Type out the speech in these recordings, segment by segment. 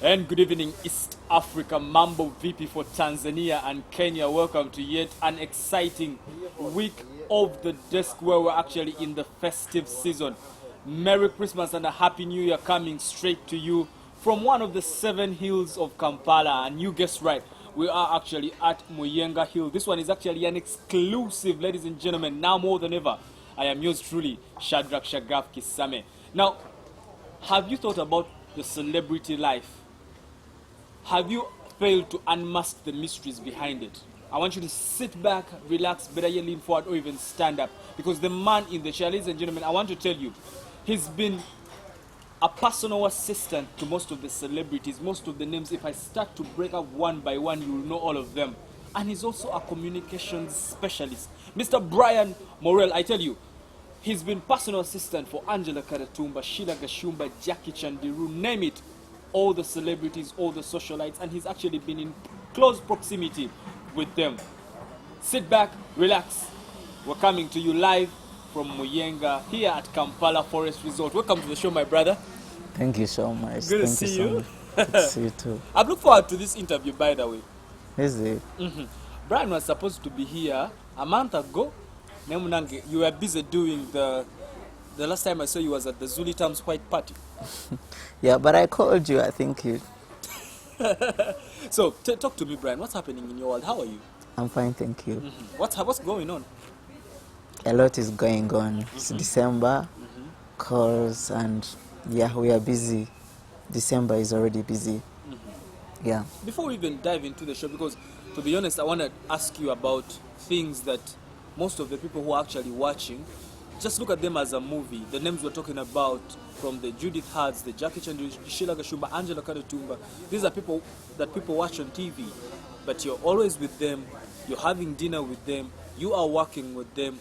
And good evening, East Africa. Mambo VP for Tanzania and Kenya. Welcome to yet an exciting week of the desk where we're actually in the festive season. Merry Christmas and a Happy New Year coming straight to you from one of the 7 hills of Kampala. And you guessed right, we are actually at Muyenga Hill. This one is actually an exclusive, ladies and gentlemen, now more than ever. I am yours truly, Shadrach Shagaf Kisame. Now, have you thought about the celebrity life? Have you failed to unmask the mysteries behind it? I want you to sit back, relax, better yet lean forward or even stand up. Because the man in the chair, ladies and gentlemen, I want to tell you, he's been a personal assistant to most of the celebrities, most of the names. If I start to break up one by one, you will know all of them. And he's also a communications specialist. Mr. Brian Morel, I tell you, he's been personal assistant for Angela Karatumba, Sheila Gashumba, Jackie Chandiru, name it. All the celebrities, all the socialites, and he's actually been in close proximity with them. Sit back, relax. We're coming to you live from Muyenga here at Kampala Forest Resort. Welcome to the show, my brother. Thank you so much. Good to Thank see you. you. Good to see you too. I've looked forward to this interview, by the way. Is it? Brian was supposed to be here a month ago. You were busy doing the last time I saw you was at the Zuli Terms White Party. Yeah, but I called you. I think you. So talk to me, Brian. What's happening in your world? How are you? I'm fine, thank you. What's going on? A lot is going on. It's December, calls, and yeah, we are busy. December is already busy. Yeah. Before we even dive into the show, because to be honest, I want to ask you about things that most of the people who are actually watching, just look at them as a movie. The names we're talking about, from the Judith Hards, the Jackie Chan, Sheila Gashumba, Angela Karatumba, these are people that people watch on TV, but you're always with them, you're having dinner with them, you are working with them.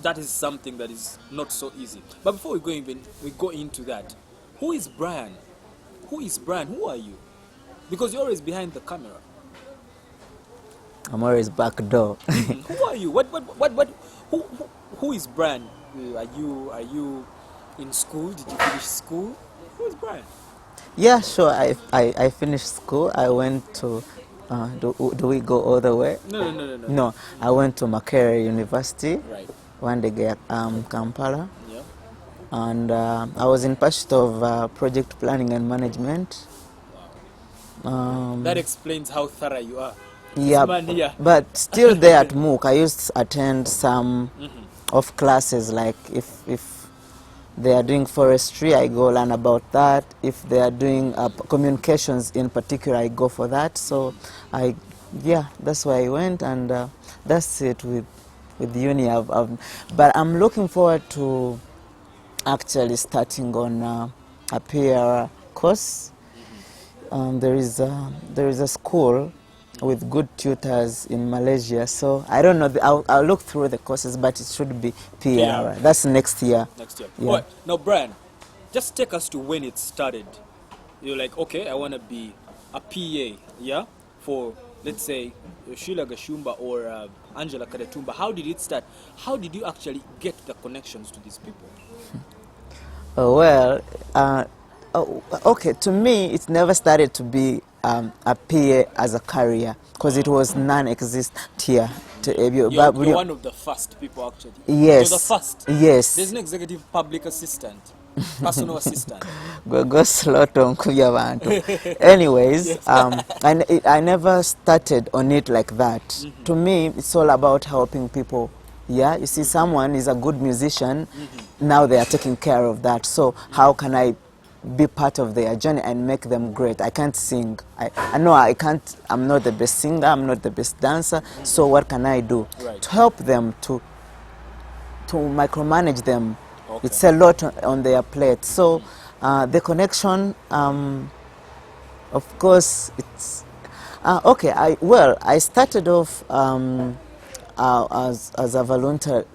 That is something that is not so easy. But before we go into that, who is Brian? Who is Brian? Who are you? Because you're always behind the camera. I'm always back door. Who are you? Who is Brian? Are you in school? Did you finish school? Who is Brian? Yeah, sure. I finished school. I went to. Do we go all the way? No. No, I went to Makerere University. Right. Kampala. Yeah. And I was in pursuit of project planning and management. That explains how thorough you are. Yeah, Man here. but still there at MOOC, I used to attend some of classes, like if they are doing forestry, I go learn about that. If they are doing communications in particular, I go for that. So that's why I went, and that's it with uni. But I'm looking forward to actually starting on a PR course. There is a school with good tutors in Malaysia, so I don't know. I'll look through the courses, but it should be PR. That's next year. Next year. Yeah. All right. Now, Brian, just take us to when it started. You're like, okay, I want to be a PA, yeah, for, let's say, Sheila Gashumba or Angela Karatumba. How did it start? How did you actually get the connections to these people? Okay, to me, it never started to be a PA as a career, because it was non-existent here. You're one of the first people, actually. Yes. You're the first. Yes. There's an executive public assistant, personal assistant. Go slow to kuya bantu. Anyways, Yes. I never started on it like that. To me, it's all about helping people. Yeah, you see, someone is a good musician, now they are taking care of that. So how can I be part of their journey and make them great? I can't sing. I know I can't. I'm not the best singer. I'm not the best dancer. So what can I do to help them, to micromanage them? Okay. It's a lot on their plate. So the connection, of course, it's okay. I started off as a voluntary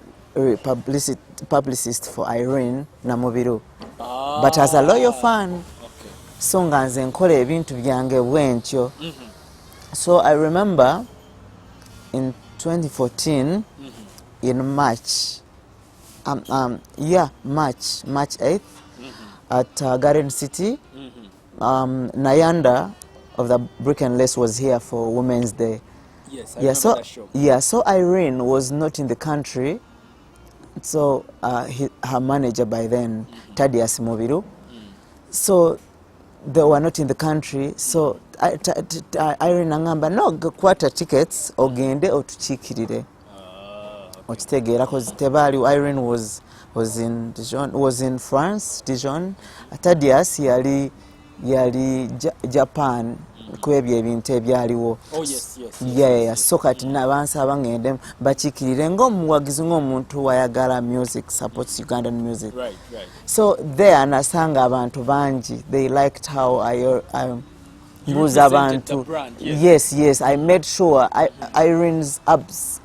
publicist for Irene Namubiru. But as a loyal fan, so nga nze nkola ebintu byange bwentyo. So I remember in 2014, in March, March 8th, at Garden City, Nayanda of the Brick and Lace was here for Women's Day. Yes, I remember that show. Yeah, so Irene was not in the country. So her manager by then, Thaddeus Mubiru. So they were not in the country. So Irene angamba no kwata tickets ogende otuchikirire. Okitegeera cause tebali Irene was in Dijon, was in France, Dijon. Thaddeus yali Japan kwebyo ebintu ebyaliwo. Oh yes. Yeah, so kati nabansaba ngende bakikirire ng'omuwagizi ng'omuntu wayagala music, supports Ugandan music. Right. So there nasanga abantu bangi, they liked how I mbuza abantu. Yes, I made sure Irene's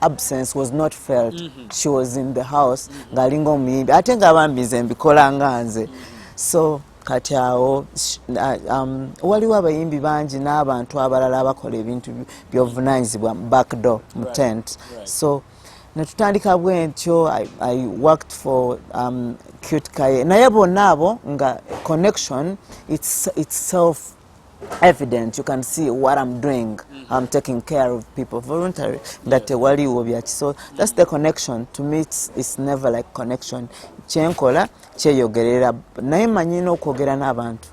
absence was not felt. She was in the house ngalinga omuyimbi ate nga bambize mbikola nga nze. So kati awo waliwo abayimbi bangi n'abantu abalala abakola ebintu by'obuvunaanyizibwa backdoor mu tent. So netutandika bwentyo. I worked for Cute Kaye naye bonna abo nga connection it's self evident. You can see what I'm doing. I'm taking care of people voluntary. That waliwo byaki. So that's the connection. To me it's never like connection. Kyenkola kyeyogerera naye manyi n'okwogera n'abantu.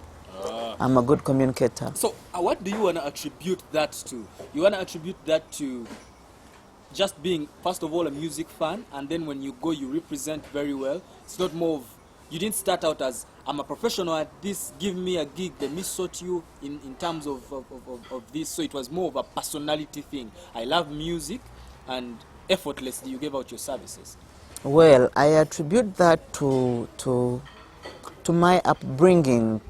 I'm a good communicator. So what do you want to attribute that to? You want to attribute that to just being, first of all, a music fan, and then when you go, you represent very well. It's not more of, you didn't start out as, I'm a professional at this, give me a gig, let me sort you in terms of this. So it was more of a personality thing. I love music, and effortlessly you gave out your services. Well, I attribute that to my upbringing.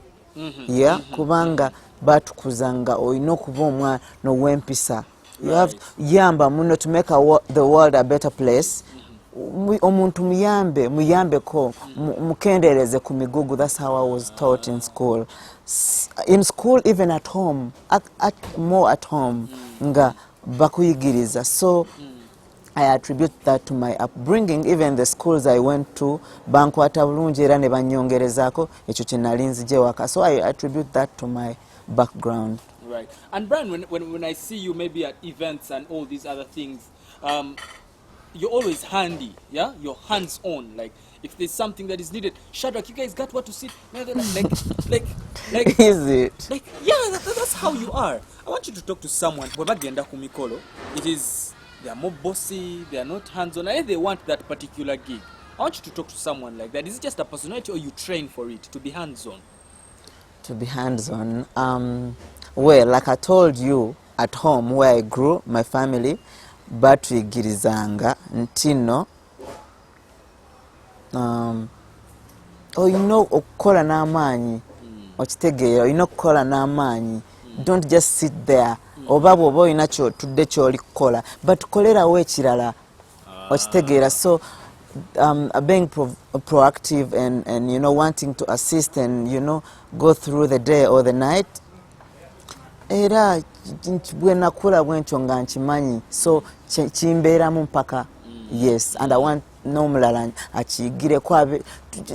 Yeah, kubanga batukuzanga oyina okuba omwana ow'empisa. You have yamba muno to make the world a better place. Omuntu muyambeko mukendereze ku migugu. That's how I was taught in school. In school, even at home, more at home, nga bakuyigiriza. So I attribute that to my upbringing. Even the schools I went to, bankwata bulungi era ne banyongerezaako ekyo kye nali nzije waka. So I attribute that to my background. Right. And Brian, when I see you maybe at events and all these other things, you're always handy, yeah? You're hands-on. Like, if there's something that is needed, Shadrach, you guys got what to sit? Like, is it? Like, yeah, that's how you are. I want you to talk to someone. It is, they are more bossy, they are not hands-on, and they want that particular gig. I want you to talk to someone like that. Is it just a personality or you train for it, to be hands-on? To be hands-on? Well, like I told you, at home where I grew, my family, batuyigirizanga ntino oyina okukola n'amaanyi okitegeera oyina okukola n'amaanyi. Don't just sit there oba bw'oba oyina kyotudde ky'oli kukola but kolerawo ekirala okitegeera. So being proactive and you know wanting to assist and you know go through the day or the night. Era bwe nakula bwentyo nga nkimanyi so kimbeeramu mpaka. Yes, and I want n'omulala akiyigireko.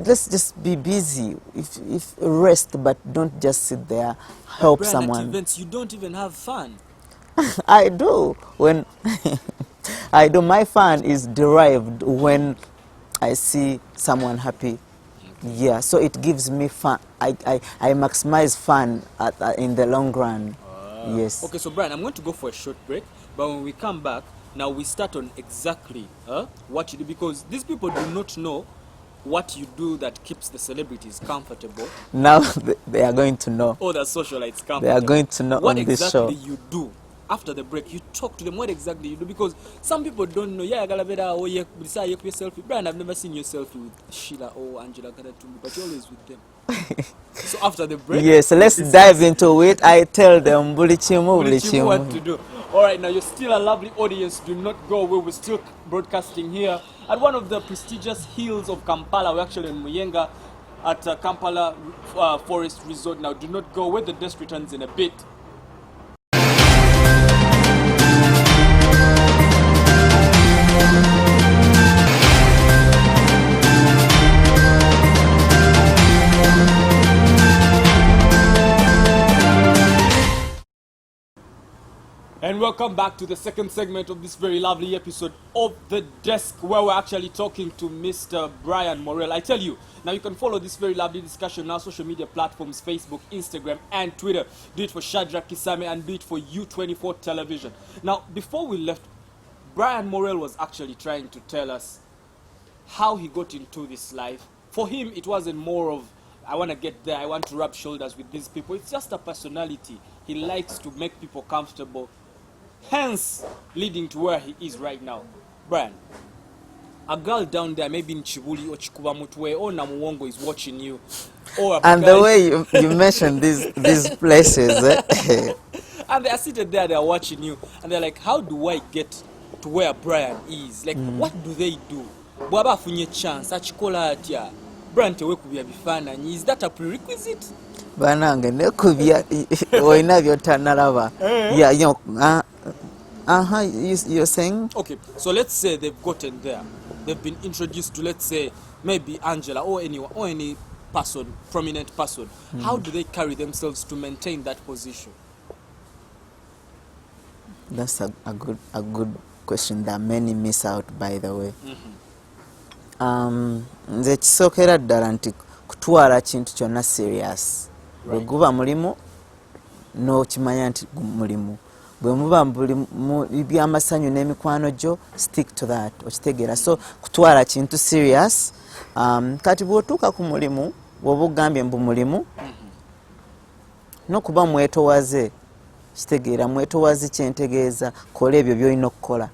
Let's just be busy. If rest, but don't just sit there. Help Brian, someone. at events, you don't even have fun. I do. When I do, my fun is derived when I see someone happy. Yeah, so it gives me fun. I maximize fun in the long run. Yes. Okay, so Brian, I'm going to go for a short break, but when we come back, now we start on exactly what you do, because these people do not know what you do that keeps the celebrities comfortable. Now they are going to know. Or the socialites comfortable. They are going to know what on this show. What exactly you do. After the break, you talk to them what exactly you do, because some people don't know. Yeah, selfie. Brian, I've never seen your selfie with Sheila or Angela Karatumbi, but you're always with them. So after the break, yes, let's dive into it. I tell them what to do. All right, now you're still a lovely audience. Do not go away. We're still broadcasting here at one of the prestigious hills of Kampala. We're actually in Muyenga at Kampala Forest Resort. Now do not go away. The desk returns in a bit. And welcome back to the second segment of this very lovely episode of The Desk, where we're actually talking to Mr. Brian Morel. I tell you, now you can follow this very lovely discussion on our social media platforms, Facebook, Instagram, and Twitter. Do it for Shadrach Kisame and do it for U24 Television. Now, before we left, Brian Morel was actually trying to tell us how he got into this life. For him, it wasn't more of, I want to get there, I want to rub shoulders with these people. It's just a personality. He likes to make people comfortable, hence leading to where he is right now. Brian, a girl down there, maybe in Chibuli or Chikuba Mutwe or Namuwongo is watching you. Or And the way you mentioned these places, and they are seated there, they are watching you, and they're like, how do I get to where Brian is? Like, what do they do? Bwaba afunye chance, achikola atya. Brian tewe kubya bifaananyi. Is that a prerequisite? banange nekubya oyina byotanalaba. Yeah, you know, you're saying? Okay, so let's say they've gotten there. They've been introduced to, let's say, maybe Angela or anyone or any person, prominent person. How do they carry themselves to maintain that position? That's a good question that many miss out, by the way. Nze kisookera ddala nti kutwala kintu kyonna serious. Bwe guba mulimu n'okimanya nti mulimu. Bwe muba mu by'amasanyu n'emikwano gyo, stick to that, okitegeera. So kutwala kintu serious. Kati bw'otuuka ku mulimu, bw'oba ogambye mbu mulimu, n'okuba mwetowaze, kitegeera mwetowaze kyentegeeza, kola ebyo by'olina okukola.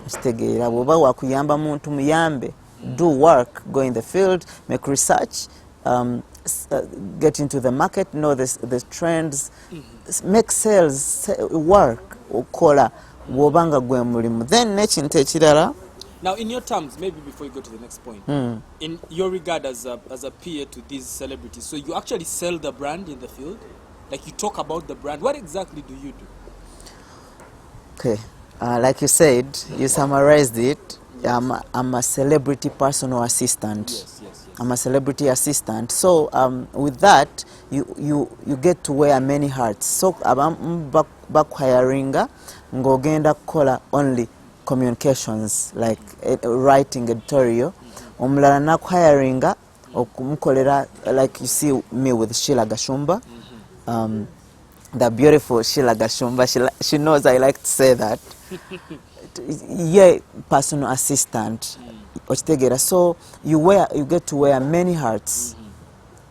Kitegeera bw'oba wakuyamba muntu muyambe. Do work, go in the field, make research, get into the market, know the trends, make sales, work, okola, wobanga gwe mulimu. Then nekintu ekirala. Now, in your terms, maybe before you go to the next point, in your regard as a peer to these celebrities, so you actually sell the brand in the field? Like you talk about the brand. What exactly do you do? Okay, like you said, you summarized it. I'm a celebrity personal assistant. Yes. I'm a celebrity assistant. So with that, you get to wear many hats. So bakwayaringa ngogenda kukola only communications, like writing editorial. Omulala nakwayaringa okumukolera, like you see me with Sheila Gashumba. The beautiful Sheila Gashumba. She knows I like to say that. Yeah, personal assistant. So you get to wear many hats.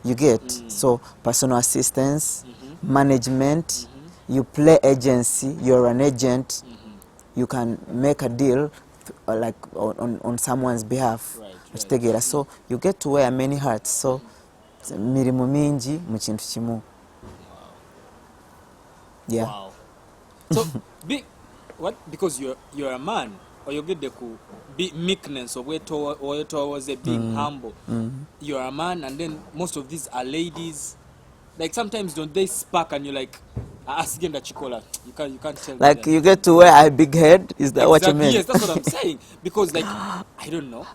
You get so personal assistance, management. You play agency. You're an agent. You can make a deal, like on someone's behalf. Right. So you get to wear many hats. So mirimu mingi mu kintu kimu. Yeah. Wow. So what? Because you're a man, or you get the be meekness of where towards being humble. You're a man, and then most of these are ladies. Like sometimes don't they spark, and you're like asking the chikola. You can't tell. Like you get to wear a big head. Is that what you mean? Yes, that's what I'm saying. Because like I don't know.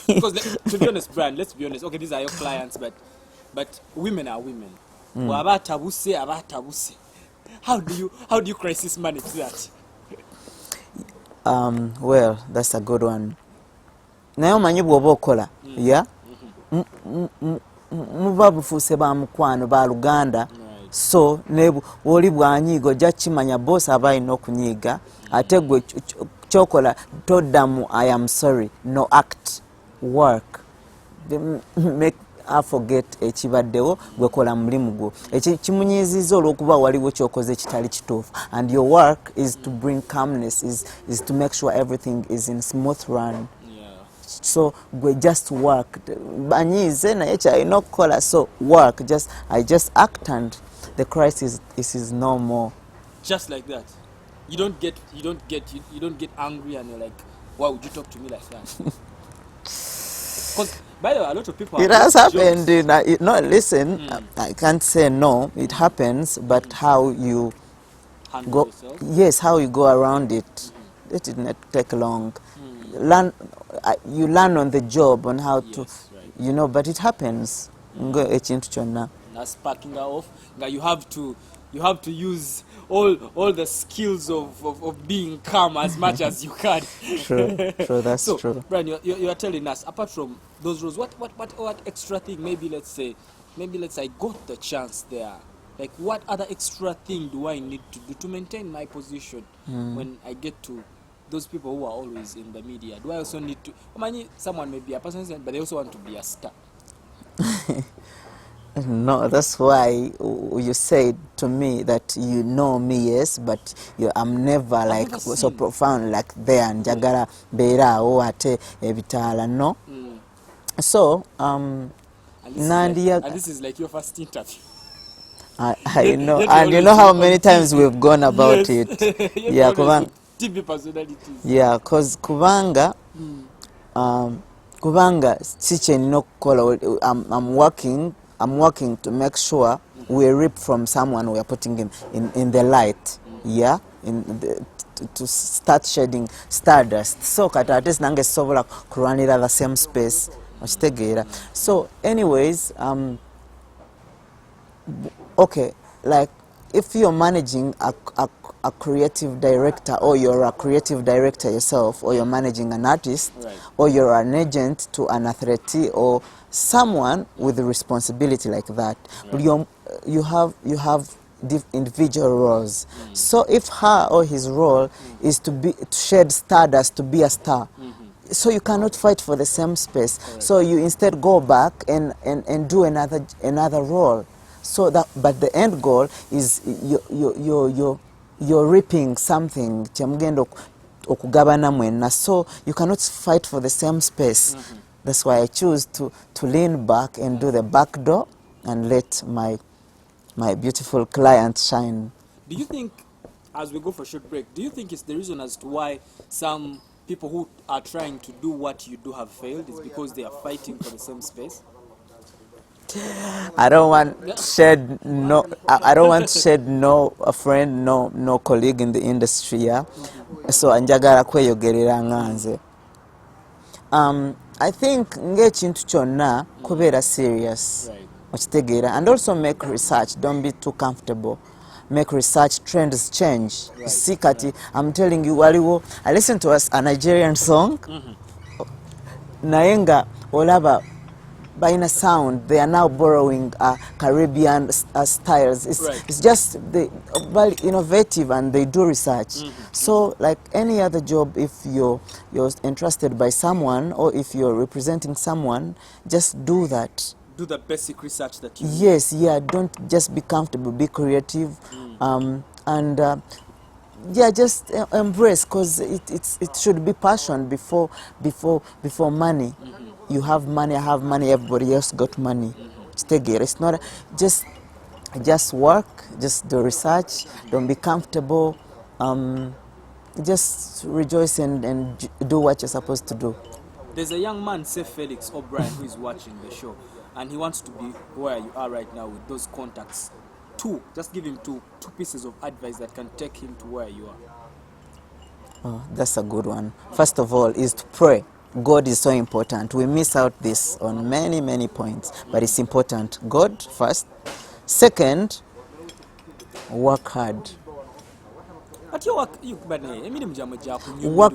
Because like, to be honest, Brian, let's be honest. Okay, these are your clients, but women are women. How do you crisis manage that? Well, that's a good one. Naye omanyi bw'oba okola, yeah? Muba bufuuse ba mukwano ba Luganda. So oli bwanyiiga ojja kimanya boss aba alina okunyiiga. Ate gwe kyokola toddamu I am sorry. No, act, work. Make I forget ekibaddewo gwekola mulimu gwo. Kimunyiiziza olw'okuba waliwo kyokoze kitali kituufu. And your work is to bring calmness, is to make sure everything is in smooth run. So we just work. Banyize naye kyalina okukola, so work. I just act and the crisis is no more. Just like that. You don't get angry and you're like, why would you talk to me like that? Because by the way, a lot of people. It has happened. Listen. I can't say no. It happens, but how you handle go? Yourself? Yes, how you go around it. It did not take long. You learn on the job on how to, Yes, right. but it happens. Ekintu kyonna. na sparking her off nga you have to use all the skills of being calm as much as you can. True, that's so true. Brian, you are telling us, apart from those roles, what extra thing, maybe let's say I got the chance there, like what other extra thing do I need to do to maintain my position when I get to those people who are always in the media? Do I also need to, someone may be a person but they also want to be a star? No, that's why you said to me that you know me, yes, but I'm never like never so seen. profound like there njagala beerawo ate ebitaala, no. So And this is like your first interview. I know, Yet and you know how many times we've gone about yes. it. Yeah, kubanga TV personalities. yeah, cause kubanga kubanga si kyenina okukola. I'm working to make sure we rip from someone we are putting in the light, yeah, to start shedding stardust. So kati ate nange sobola kulwanira the same space, okitegeera. So anyways, okay, like if you're managing a creative director, or you're a creative director yourself, or you're managing an artist, right, or you're an agent to an athlete, or someone with a responsibility like that, but you have individual roles. So if her or his role is to shed stardust, to be a star, so you cannot fight for the same space. Correct. So you instead go back and do another role. So that, but the end goal is you're reaping something kyemugenda okugabana mwenna, so you cannot fight for the same space. That's why I choose to lean back and do the back door and let my beautiful client shine. Do you think, as we go for a short break, do you think it's the reason as to why some people who are trying to do what you do have failed is because they are fighting for the same space? I don't want to shed no. I don't want to shed no a friend, no colleague in the industry. Yeah, so anjagala kweyogerera nganze. I think ng'ekintu kyonna kubeera serious, okitegeera, and also make research. Don't be too comfortable. Make research. Trends change. Right. See kati, I'm telling you, waliwo, I listen to a Nigerian song. Naye nga olaba Baina sound, they are now borrowing Caribbean styles. It's just very innovative, and they do research. So like any other job, if you're entrusted by someone, or if you're representing someone, just do that. Do the basic research that you do. Yes, yeah, don't just be comfortable, be creative, and yeah, just embrace, because it should be passion before money. You have money, I have money, everybody else got money. It's not just work, just do research, don't be comfortable, just rejoice and do what you're supposed to do. There's a young man, say Felix O'Brien, who is watching the show, and he wants to be where you are right now with those contacts. Just give him two pieces of advice that can take him to where you are. Oh, that's a good one. First of all, is to pray. God is so important. We miss out this on many points, but it's important. God first. Second, work hard. But you work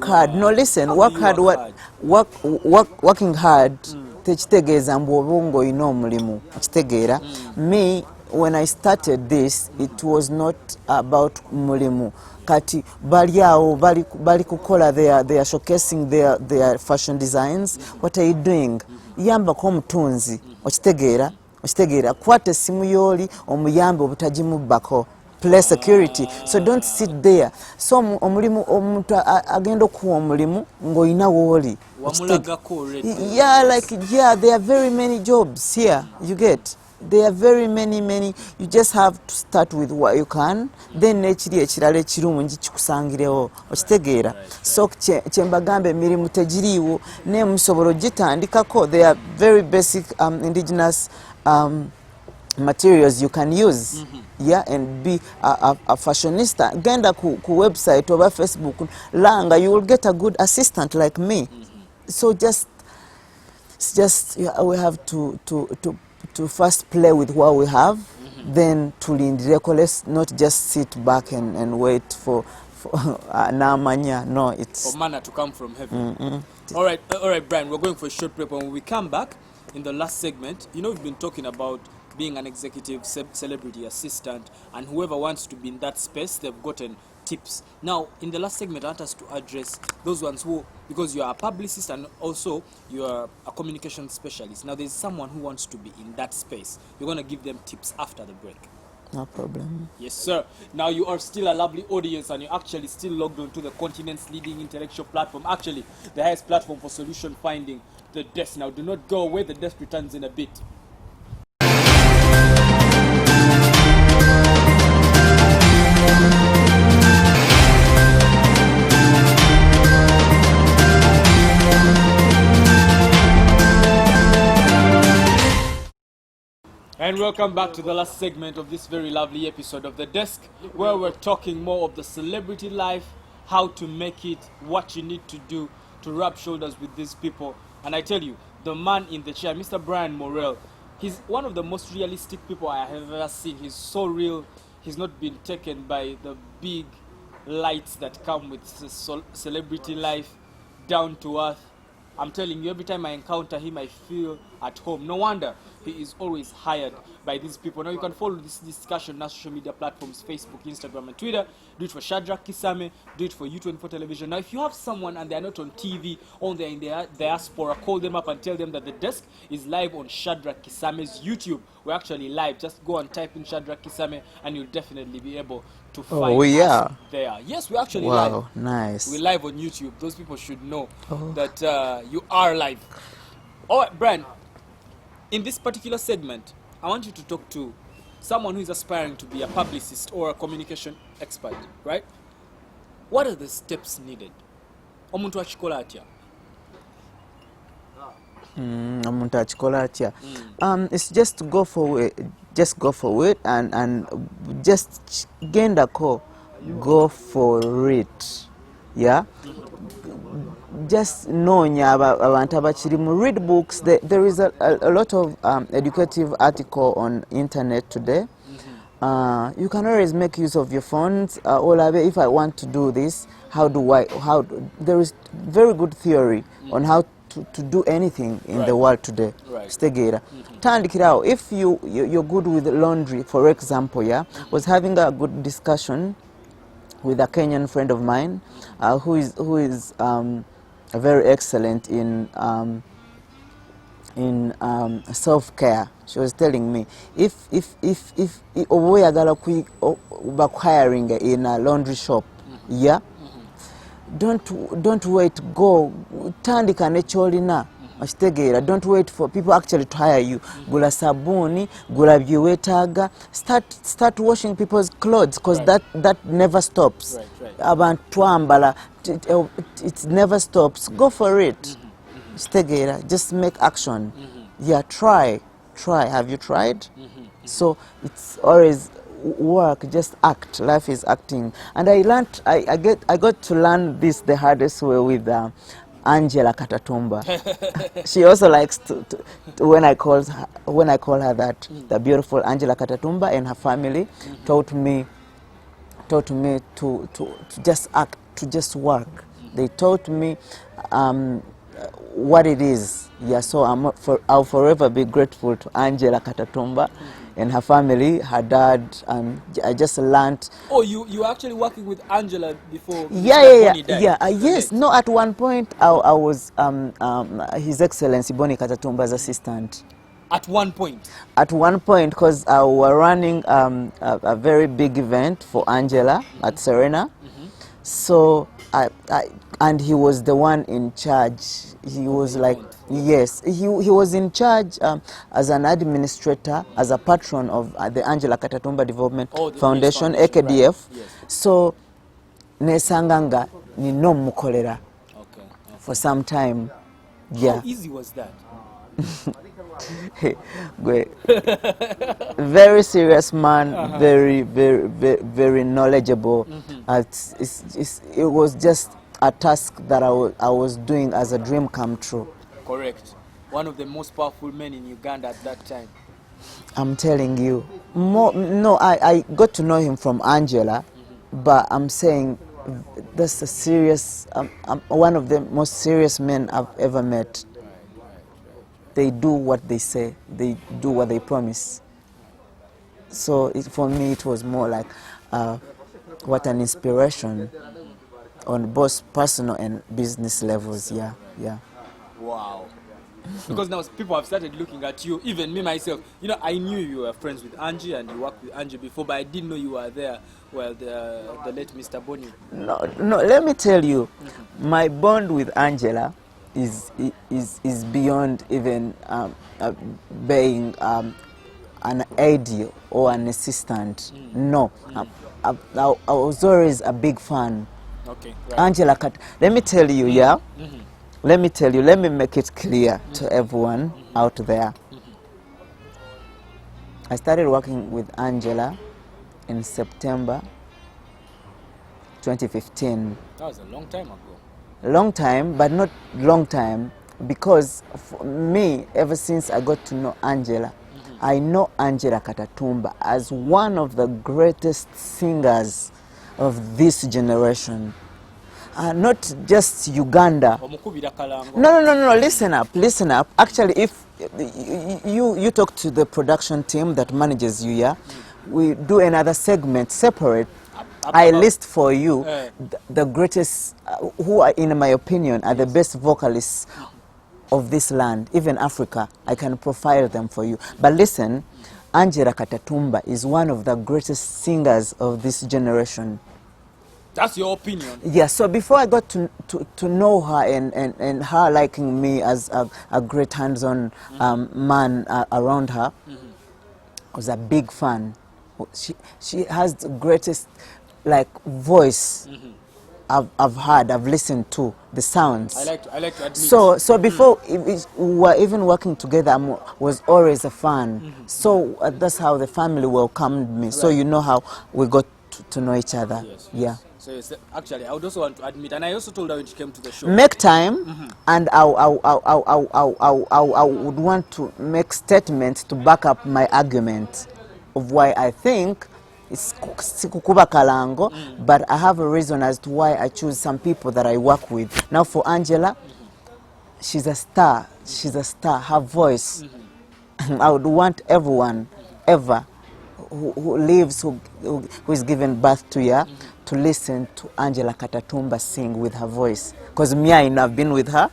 hard. No, listen. Work hard. Working hard. Tekitegeeza mbu obungo ino omulimu. Kitegeera. Me, when I started this, it was not about mulimu. Kati bali awo bali kukola, they are showcasing their fashion designs. What are you doing? Yamba ko mutunzi. Okitegeera kwata essimu yoli omuyambe obutagimubbako. Play security. So don't sit there. So omulimu omuntu agenda okuwa omulimu ng'olina wooli. Yeah, there are very many jobs here. You get. There are very many. You just have to start with what you can. Then ekiri ekirala ekirungi kikusangirewo. Okitegeera. So kyembagambe emirimu tegiriiwo ne musobola ogitandikako. There are very basic indigenous materials you can use. Yeah, and be a fashionista. Genda ku website or Facebook langa, you will get a good assistant like me. So we have to to first play with what we have, then to lindileko. Let's not just sit back and wait for namanya. No, it's for manna to come from heaven. All right, Brian, we're going for a short break. When we come back in the last segment, we've been talking about being an executive celebrity assistant, and whoever wants to be in that space, they've gotten tips. Now, in the last segment, I want us to address those ones who, because you are a publicist and also you are a communication specialist. Now, there's someone who wants to be in that space. You're going to give them tips after the break. no problem. Yes, sir. Now you are still a lovely audience and you're actually still logged onto the continent's leading intellectual platform. Actually, the highest platform for solution finding, The Desk. Now do not go away, The Desk returns in a bit. And welcome back to the last segment of this very lovely episode of The Desk, where we're talking more of the celebrity life, how to make it, what you need to do to rub shoulders with these people. And I tell you, the man in the chair, Mr. Brian Morrell, he's one of the most realistic people I have ever seen. He's so real. He's not been taken by the big lights that come with celebrity life, down to earth. I'm telling you, every time I encounter him, I feel at home. No wonder he is always hired by these people. Now, you can follow this discussion on our social media platforms, Facebook, Instagram, and Twitter. Do it for Shadrach Kisame. Do it for U24 Television. Now, if you have someone and they're not on TV, or they're in their diaspora, call them up and tell them that The Desk is live on Shadrach Kisame's YouTube. We're actually live. Just go and type in Shadrach Kisame, and you'll definitely be able to find us there. Yes, we're actually live. Wow, nice. We're live on YouTube. Those people should know that you are live. All right, Brian, in this particular segment, I want you to talk to someone who is aspiring to be a publicist or a communication expert, right? What are the steps needed? Omuntu achikola atya? Omuntu achikola atya? It's just go for it. Just go for it and just gendako. Go for it. Yeah? Just noonya abantu abakirimu. Read books. There is a lot of educative article on internet today. You can always make use of your phones. If I want to do this, there is very good theory on how to do anything in the world today. Stegera. Tandikirao, if you're good with laundry, for example, was having a good discussion with a Kenyan friend of mine who is very excellent in self-care. She was telling me if hiring in a laundry shop, don't wait, go tandika necholina. Don't wait for people actually to hire you. Gula sabuni, gula byewetaga. Start washing people's clothes, because that never stops. Abantu twambala, it never stops. Go for it. Just make action. Try. Have you tried? So it's always work, just act. Life is acting. And I got to learn this the hardest way with Angela Katatumba. She also likes to when I call her that, the beautiful Angela Katatumba and her family taught me to just act, to just work. They taught me what it is. So I'll forever be grateful to Angela Katatumba and her family, her dad, and I just learned. Oh, you were actually working with Angela before? Yes. No, at one point I was His Excellency Boni Katatumba's assistant. At one point? At one point, because we were running a very big event for Angela at Serena. So and he was the one in charge. He was like, yes, he was in charge as an administrator, as a patron of the Angela Katatumba Development Foundation, AKDF. Right. Yes. So nesanganga ni no mukolera for some time. How easy was that? Very serious man, very knowledgeable. It was just a task that I was doing as a dream come true. Correct. One of the most powerful men in Uganda at that time. I'm telling you. No, I got to know him from Angela, but I'm saying that's a serious, one of the most serious men I've ever met. They do what they say, they do what they promise. So for me, it was more like, what an inspiration on both personal and business levels. Yeah, yeah. Wow. Because now people have started looking at you, even me myself. You know, I knew you were friends with Angie and you worked with Angie before, but I didn't know you were there. Well, the late Mr. Bonnie. No, no. Let me tell you, my bond with Angela is beyond even being an aide or an assistant. No, I was always a big fan. Okay. Right. Angela, let me tell you, yeah. Let me tell you. Let me make it clear to everyone out there. I started working with Angela in September 2015. That was a long time ago. Long time, but not long time, because for me, ever since I got to know Angela, I know Angela Katatumba as one of the greatest singers of this generation. Not just Uganda. No, listen up. Actually, if you talk to the production team that manages you, yeah, we do another segment separate. I list for you the greatest, who are, in my opinion, are the best vocalists of this land, even Africa. I can profile them for you. But listen, Angela Katatumba is one of the greatest singers of this generation. That's your opinion? Yeah, so before I got to know her and her liking me as a great hands-on man around her, I was a big fan. She has the greatest voice I've heard, I've listened to, the sounds. I like to admit. So before we were even working together, I was always a fan. So that's how the family welcomed me. Right. So you know how we got to know each other. Yes, yeah. Yes. So yes, actually, I would also want to admit, and I also told her when she came to the show. Make time, and I would want to make statements to back up my argument of why I think it's sikukuba kalango, but I have a reason as to why I choose some people that I work with. Now for Angela, she's a star. She's a star. Her voice, I would want everyone ever who lives, who is given birth to her, to listen to Angela Katatumba sing with her voice. Because me, I've been with her.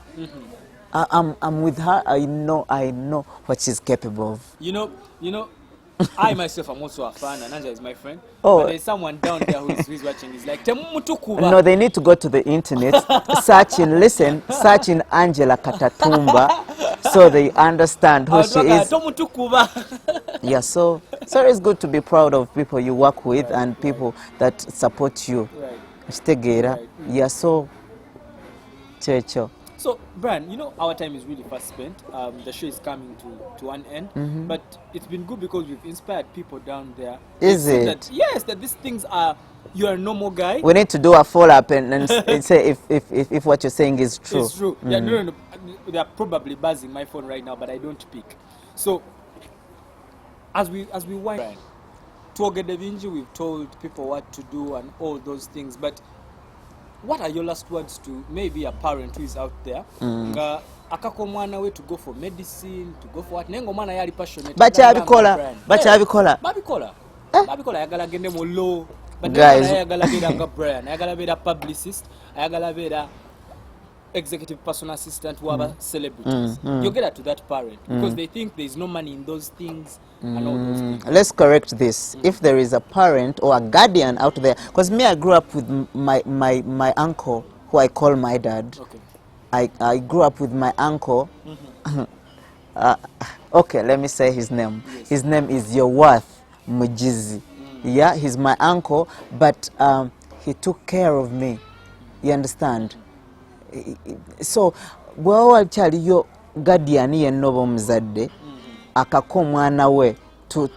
I'm with her. I know what she's capable of. You know, I myself am also a fan, and Angela is my friend. Oh. But there's someone down there who's watching. He's like, no, they need to go to the internet, search in Angela Katatumba, so they understand who she is. Yeah, so it's good to be proud of people you work with, right, and people that support you. Right. Right. Yeah, so Checho. So, Brian, you know our time is really fast spent. The show is coming to an end, but it's been good because we've inspired people down there. Is it? That these things are. You're a normal guy. We need to do a follow-up and say if what you're saying is true. It's true. Yeah, no. They're probably buzzing my phone right now, but I don't pick. So, as we wind, Tuoge Da Vinci, we've told people what to do and all those things, but what are your last words to maybe a parent who is out there? Akako mwana we to go for medicine, to go for what? Nengo mwana yali passionate. Babikola. Babikola yagala gende mu law. But guys, ayagala beda nga Brian, ayagala beda publicist, ayagala beda executive personal assistant who are celebrities. You get to that parent because they think there's no money in those things and all those things. Let's correct this. If there is a parent or a guardian out there, because me, I grew up with my uncle, who I call my dad. Okay. I grew up with my uncle. Okay, let me say his name. Yes. His name is Yowath Mujizi. Yeah, he's my uncle, but he took care of me. You understand? So, bwawa chali yo guardian ye nobo mzadde akako mwana we to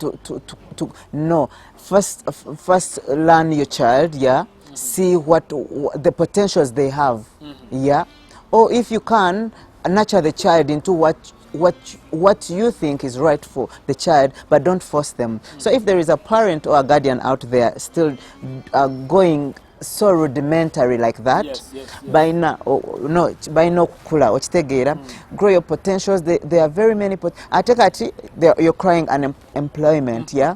no, first learn your child, yeah, see what the potentials they have, yeah, or if you can nurture the child into what what you think is right for the child, but don't force them. So if there is a parent or a guardian out there still going so rudimentary like that, Yes, yes, yes. by no kula okitegeera, grow your potentials. There are very many ate kati you're crying unemployment, yeah.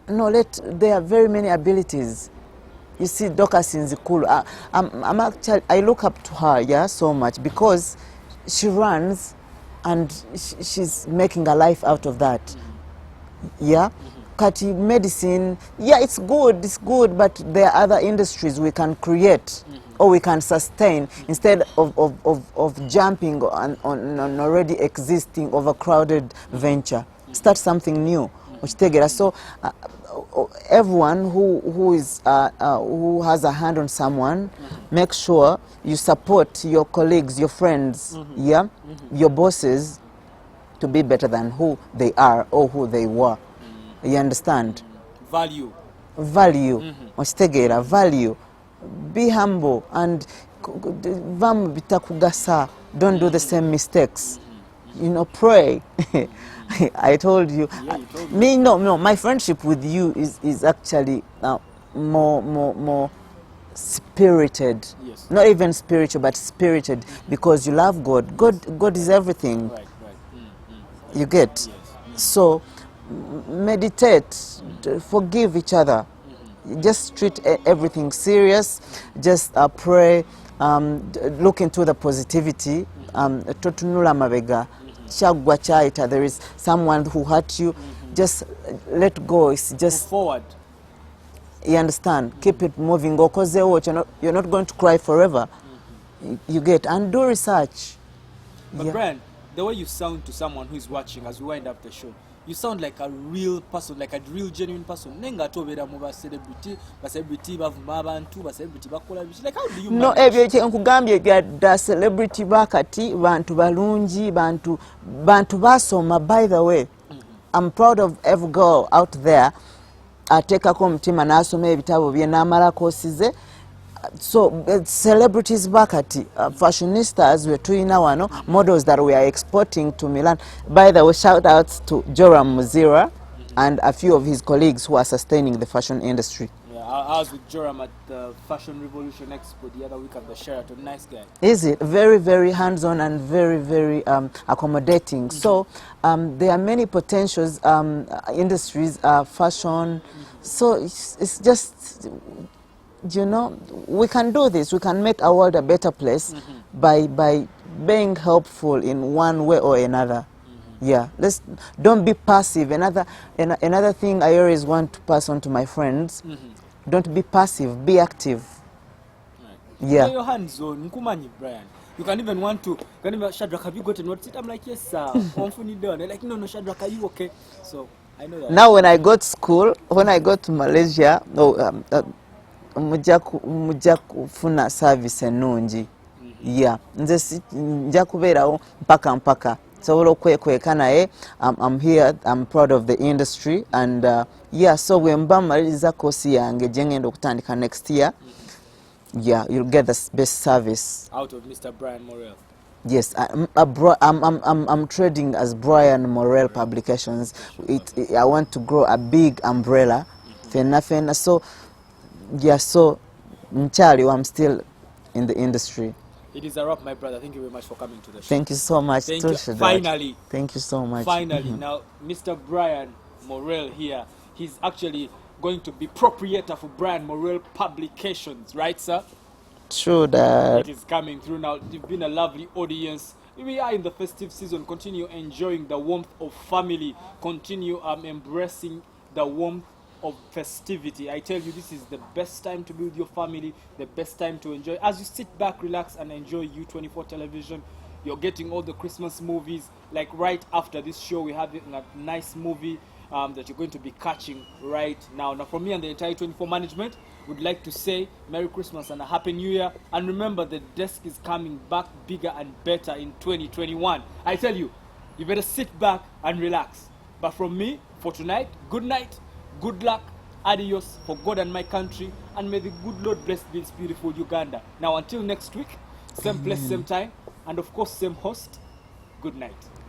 No, there are very many abilities. You see, Dorcas Nzikulu, I'm actually, I look up to her, yeah, so much, because she runs and she's making a life out of that. Yeah. Kati medicine, yeah, it's good, but there are other industries we can create or we can sustain instead of jumping on already existing overcrowded venture. Start something new. So everyone who has a hand on someone, make sure you support your colleagues, your friends, yeah, your bosses, to be better than who they are or who they were. You understand? Value. Okitegeera, value. Be humble and vamu bitakugasa. Don't do the same mistakes. You know, pray. I told you. Yeah, you told me. No, my friendship with you is actually more spirited. Yes. Not even spiritual, but spirited, because you love God. God is everything. Right. You get? Yes. So meditate, forgive each other. Just treat everything serious. Just pray, look into the positivity. Totunula mabega, chagwa chaita. There is someone who hurt you. Just let go. It's just Move forward. You understand? Keep it moving. You're not going to cry forever. You get? And do research. But Brian, the way you sound to someone who is watching as we wind up the show, you sound like a real person, like a real genuine person. Nenga tobera mu celebrity bavuma abantu, celebrity bakola bichi. Like how do you No, manage? ebyo nkugambye bya celebrity bakati bantu balungi, bantu basoma. By the way, I'm proud of every girl out there ateekako omutima n'asoma ebitabo bye n'amala koosize. So celebrities bakati, fashionistas we tuyina wano, models that we are exporting to Milan. By the way, shout outs to Joram Muzira and a few of his colleagues who are sustaining the fashion industry. Yeah, I was with Joram at the Fashion Revolution Expo the other week at the Sheraton. Nice guy. Is it? Very, very hands-on and very, very accommodating. So there are many potentials, industries, fashion. So it's just, you know, we can do this. We can make our world a better place by being helpful in one way or another. Yeah, don't be passive. Another thing I always want to pass on to my friends: don't be passive, be active. Right. Yeah. Put your hands on Nkumanyi, Brian. You can even want to, Shadrach, have you gotten what's it? I'm like, yes, sir. They're like, no, Shadrach, are you okay? So I know that. Now, when I go to school, when I go to Malaysia, mujja kufuna service ennungi. Yeah, nze nja kubeerawo mpaka sobola okwekweka naye. I'm here, I'm proud of the industry, and yeah, so bwe mba maliriza koosi yange gye ngenda okutandika next year, yeah, you'll get the best service out of Mr. Brian Morel. Yes, I'm trading as Brian Morel Publications. I want to grow a big umbrella. Fena. So, yeah, so Mchali, I'm still in the industry. It is a wrap, my brother. Thank you very much for coming to the show. Thank you so much. Thank you. Finally. Thank you so much. Finally. Now, Mr. Brian Morel here, he's actually going to be proprietor for Brian Morel Publications, right, sir? True that. It is coming through now. You've been a lovely audience. We are in the festive season. Continue enjoying the warmth of family. Continue embracing the warmth of festivity. I tell you, this is the best time to be with your family, the best time to enjoy. As you sit back, relax, and enjoy U24 television, you're getting all the Christmas movies. Like right after this show, we have a nice movie that you're going to be catching right now. Now, from me and the entire 24 management, would like to say Merry Christmas and a Happy New Year. And remember, the desk is coming back bigger and better in 2021. I tell you, you better sit back and relax. But from me, for tonight, good night, good luck, adios, for God and my country, and may the good Lord bless this beautiful Uganda. Now, until next week, same place, same time, and of course, same host. Good night.